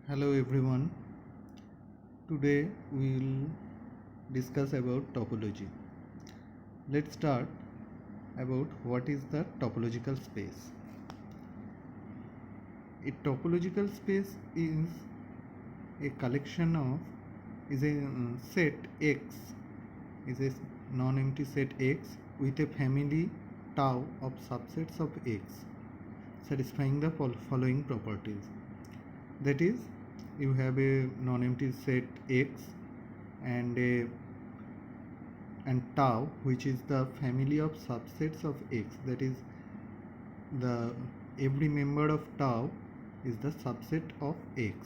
Hello everyone. Today we will discuss about topology. Let's start about what is the topological space. A topological space is a collection of is a set X is a non-empty set X with a family tau of subsets of X satisfying the following properties. That is, you have a non-empty set X and tau, which is the family of subsets of X. That is, the every member of tau is the subset of X,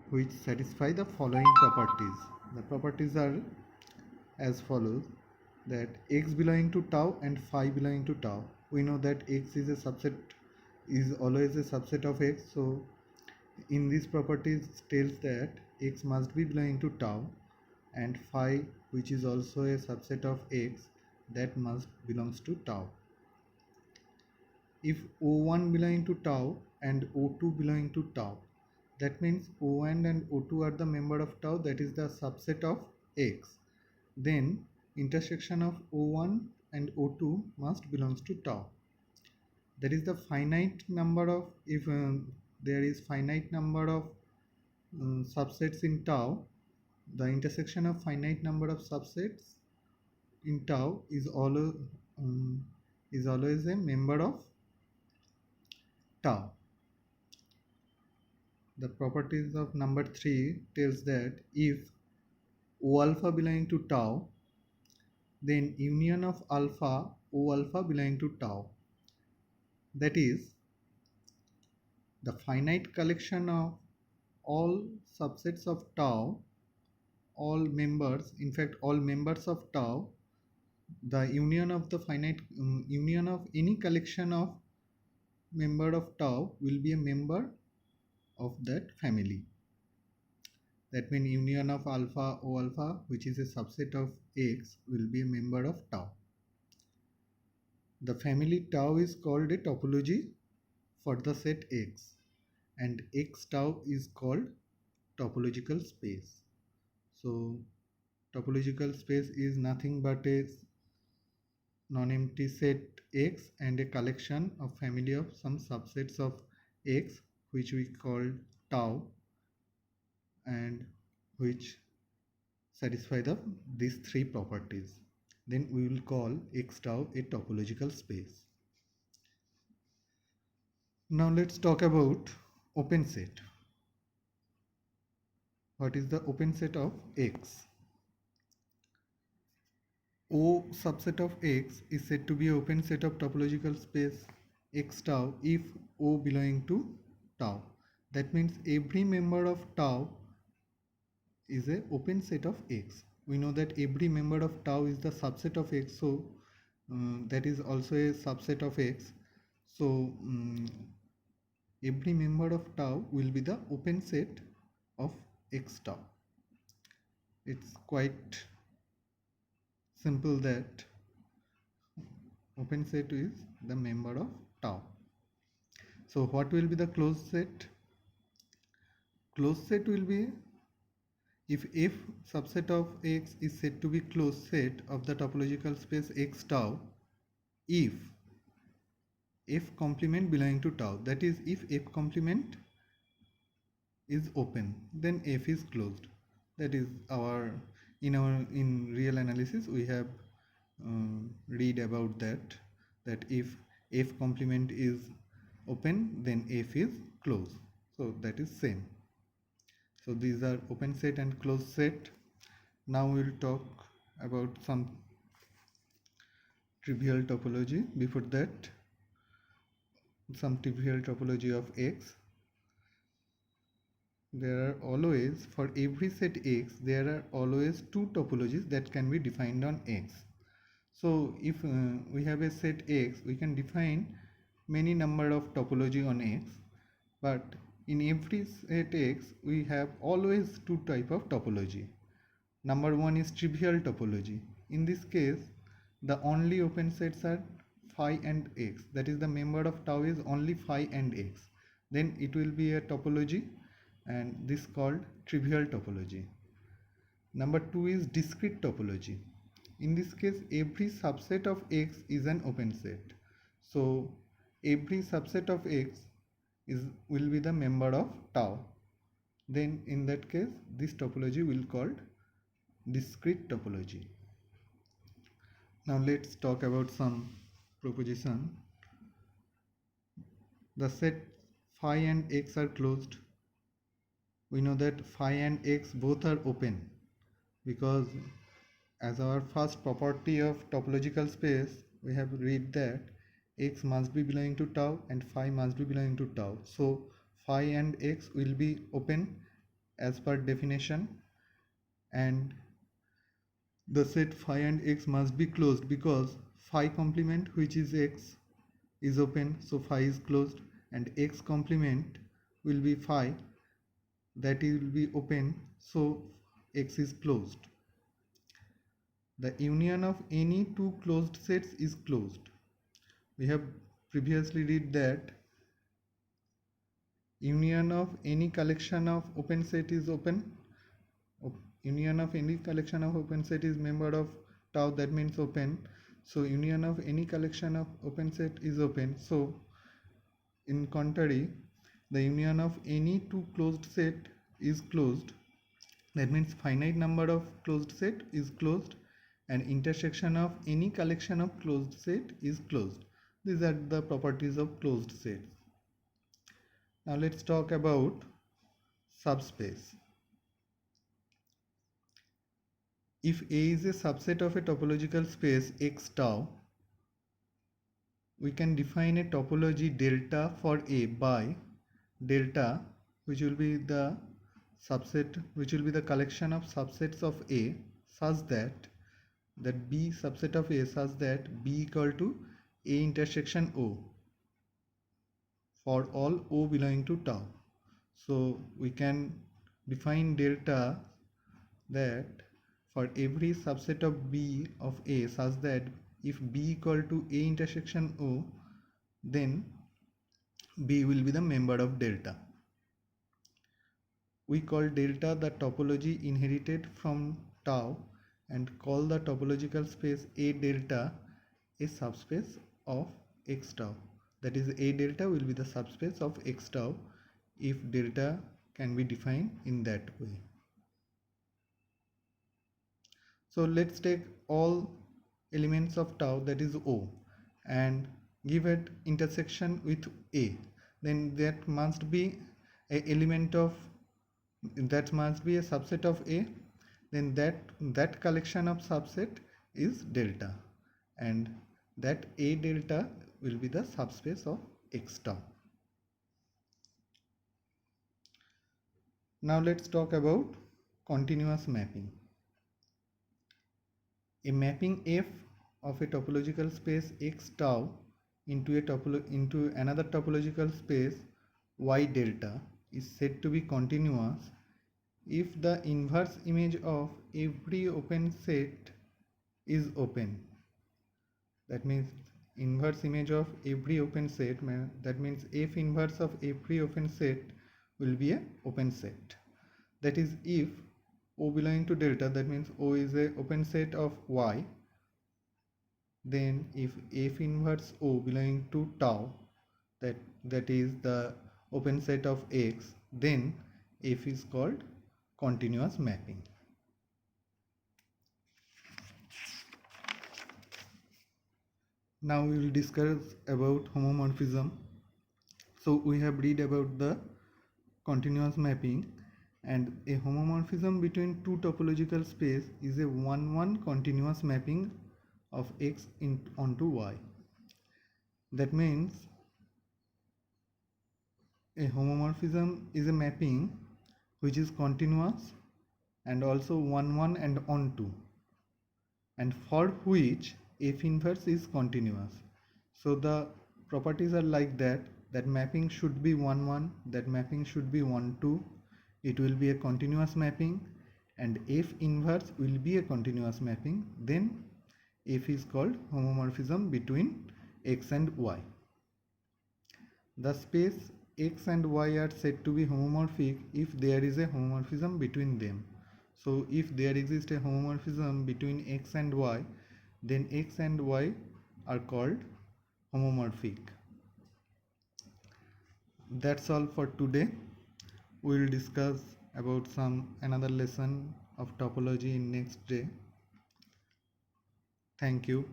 which satisfy the following properties. The properties are as follows: that X belonging to tau and phi belonging to tau. We know that X is a subset, is always a subset of X. So in these properties tells that X must be belonging to tau, and phi, which is also a subset of X, that must belongs to tau. If O1 belonging to tau and O2 belonging to tau, that means O1 and O2 are the member of tau, that is the subset of X. Then intersection of O1 and O2 must belongs to tau. That is the finite number of, if there is finite number of subsets in tau, the intersection of finite number of subsets in tau is always a member of tau. The properties of number 3 tells that if O alpha belonging to tau, then union of alpha O alpha belonging to tau, that is the finite collection of all subsets of tau, all members, in fact all members of tau, the union of the finite union of any collection of member of tau will be a member of that family. That means union of alpha O alpha, which is a subset of X, will be a member of tau. The family tau is called a topology for the set X, and X tau is called topological space. So topological space is nothing but a non-empty set X and a collection of family of some subsets of X, which we call tau, and which satisfy these three properties. Then we will call X tau a topological space. Now let's talk about open set. What is the open set of X? O subset of X is said to be an open set of topological space X tau if O belonging to tau. That means every member of tau is an open set of X. We know that every member of tau is the subset of X, so that is also a subset of X. So every member of tau will be the open set of X tau. It's quite simple that open set is the member of tau. So what will be the closed set? Closed set will be if F subset of X is said to be closed set of the topological space X tau if F complement belonging to tau. That is, if F complement is open, then F is closed. That is in real analysis we have read about that if F complement is open, then F is closed. So that is same. So these are open set and closed set. Now we will talk about some trivial topology. Before that, some trivial topology of X. There are always, for every set X, there are always two topologies that can be defined on X. So if we have a set X, we can define many number of topology on X, but in every set X we have always two type of topology. Number one is trivial topology. In this case, the only open sets are phi and X, that is the member of tau is only phi and X. Then it will be a topology and this called trivial topology. Number 2 is discrete topology. In this case, every subset of X is an open set. So every subset of X will be the member of tau. Then in that case, this topology will called discrete topology. Now let's talk about some proposition. The set phi and X are closed. We know that phi and X both are open, because as our first property of topological space, we have read that X must be belonging to tau and phi must be belonging to tau. So phi and X will be open as per definition, and the set phi and X must be closed because phi complement, which is X, is open, so phi is closed, and X complement will be phi, that will be open, so X is closed. The union of any two closed sets is closed. We have previously read that union of any collection of open set is open. Union of any collection of open set is member of tau, that means open. So union of any collection of open set is open. So in contrary, the union of any two closed set is closed. That means finite number of closed set is closed, and intersection of any collection of closed set is closed. These are the properties of closed sets. Now let's talk about subspace. If A is a subset of a topological space X tau, we can define a topology delta for A by delta, which will be the subset, which will be the collection of subsets of A, such that B subset of A such that B equal to A intersection O for all O belonging to tau. So we can define delta that for every subset of B of A such that if B equal to A intersection O, then B will be the member of delta. We call delta the topology inherited from tau and call the topological space A delta a subspace of X tau. That is, A delta will be the subspace of X tau if delta can be defined in that way. So let's take all elements of tau, that is O, and give it intersection with A. Then that must be a element of, that must be a subset of A. Then that collection of subset is delta, and that A delta will be the subspace of X tau. Now let's talk about continuous mapping. A mapping F of a topological space X tau into another topological space Y delta is said to be continuous if the inverse image of every open set is open. That means inverse image of every open set, that means F inverse of every open set will be a open set. That is, if O belonging to delta, that means O is a open set of Y, then if F inverse O belonging to tau, that is the open set of X, then F is called continuous mapping. Now we will discuss about homomorphism. So we have read about the continuous mapping, and a homomorphism between two topological space is a 1-1 continuous mapping of X onto Y. That means a homomorphism is a mapping which is continuous and also 1-1 and onto, and for which F inverse is continuous. So the properties are like that mapping should be 1-1, that mapping should be 1-2, it will be a continuous mapping, and F inverse will be a continuous mapping. Then F is called homomorphism between X and Y. The space x and y are said to be homomorphic if there is a homomorphism between them. So if there exists a homomorphism between x and y, then x and y are called homomorphic. That's all for today. We will discuss about another lesson of topology in next day. Thank you.